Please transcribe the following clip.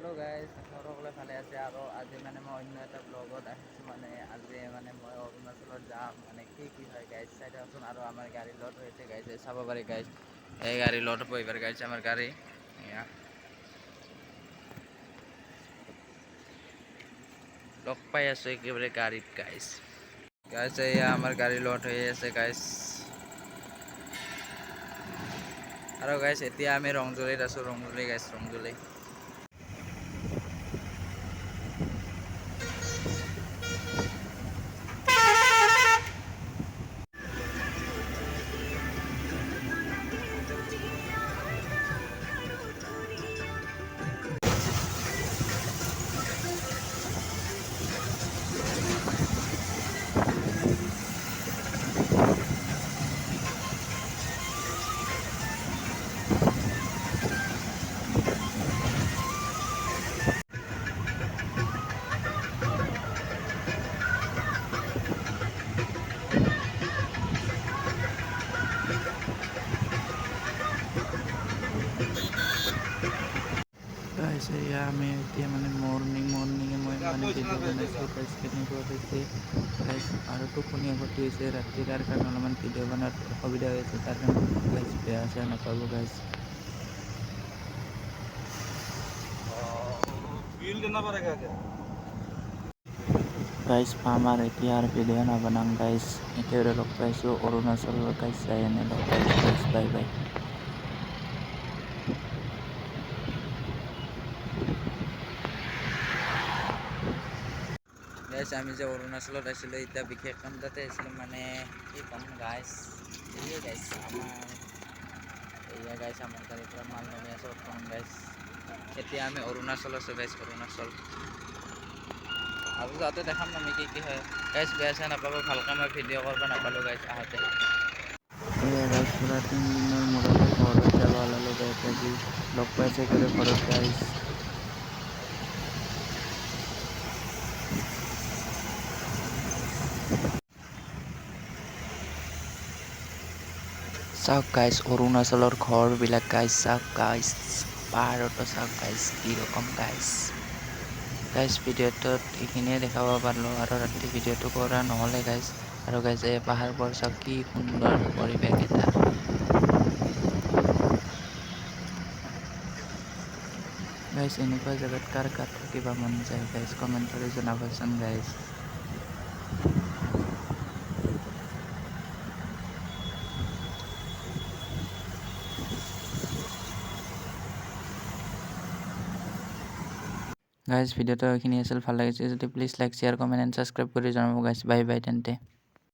Hello' guys, সকলোৱে ভালে আছে। আৰু আজি মানে মই অন্য এটা ব্লগত আহিছোঁ। মানে আজি মানে মই অৰুণাচলত যাম। মানে কি হয় গাইজ চাই থাকচোন। আৰু আমাৰ গাড়ী লোড হৈছে গাইজ, চাব পাৰি গাইজ। এই গাড়ী লোড হ'ব এইবাৰ গাইজ, আমাৰ গাড়ী লগ পাই আছোঁ একেবাৰে গাড়ীত গাইজ। গাইজ এয়া আমাৰ গাড়ী লোড হৈ আছে গাইজ। আৰু গাইজ এতিয়া আমি ৰংজুলিত আছোঁ। ৰংজুলি গাইজ, ৰংজুলি। গাইজ এয়া আমি এতিয়া মানে মৰ্ণিঙে মই মানে ভিডিঅ' বনাইছোঁ গাইজ, কেনেকুৱা হৈছে গাইজ। আৰু টোপনি ক্ষতি হৈছে ৰাতি, তাৰ কাৰণে অলপমান ভিডিঅ' বনোৱাত অসুবিধা হৈ আছে। তাৰ কাৰণে গাইজ বেয়া চেয়া নাপাব গাইজ। গাইজ পাম আৰু এতিয়া আৰু ভিডিঅ' নবনাম গাইজ। একেবাৰে লগ পাইছোঁ অৰুণাচলৰ গাইজ, যাই এনে লগ পাইছোঁ গাইজ। Bye bye. গাইজ আমি যে অৰুণাচলত আছিলোঁ, এতিয়া বিশেষ কাম তাতে আছিলোঁ। মানে কি ক'ম গাইজ, এয়ে গাইজ এয়া গাইজ আমাৰ গাড়ীৰ পৰা মাল নামি আছে বৰ্তমান গাইজ। এতিয়া আমি অৰুণাচল আছোঁ গাইজ, অৰুণাচল। আৰু যাওঁতে দেখাম আমি কি হয় গাইজ, বেয়া চেয়া নাপাব। ভালকৈ মই ভিডিঅ' কৰিব নাপালোঁ গাইজ আহোঁতে। এয়া গাইজ পুৰা 3 দিনৰ মূৰত ঘৰত যাব ওলালোঁ গাইজ। আজি লগ পাইছোঁ একেবাৰে ঘৰত গাইজ। চাওক গাইজ অৰুণাচলৰ ঘৰবিলাক গাইজ, চাওক গাইজ। পাহাৰতো চাওক গাইজ কি ৰকম গাইজ। গাইজ ভিডিঅ'টোত এইখিনিয়ে দেখাব পাৰিলোঁ, আৰু ৰাতি ভিডিঅ'টো কৰা নহ'লে গাইজ। আৰু গাইজ এই পাহাৰবোৰ চাওক কি সুন্দৰ পৰিৱেশ এটা। গাইজ এনেকুৱা জেগাত কাৰ কাৰ থাকিব মন যায় গাইজ, কমেণ্ট কৰি জনাবচোন গাইজ। গাইজ ভিডিঅ'টো এইখিনি আছিল। ভাল লাগিছে যদি please like, share, comment and subscribe কৰি জনাব গাইজ। বাই বাই তেন্তে।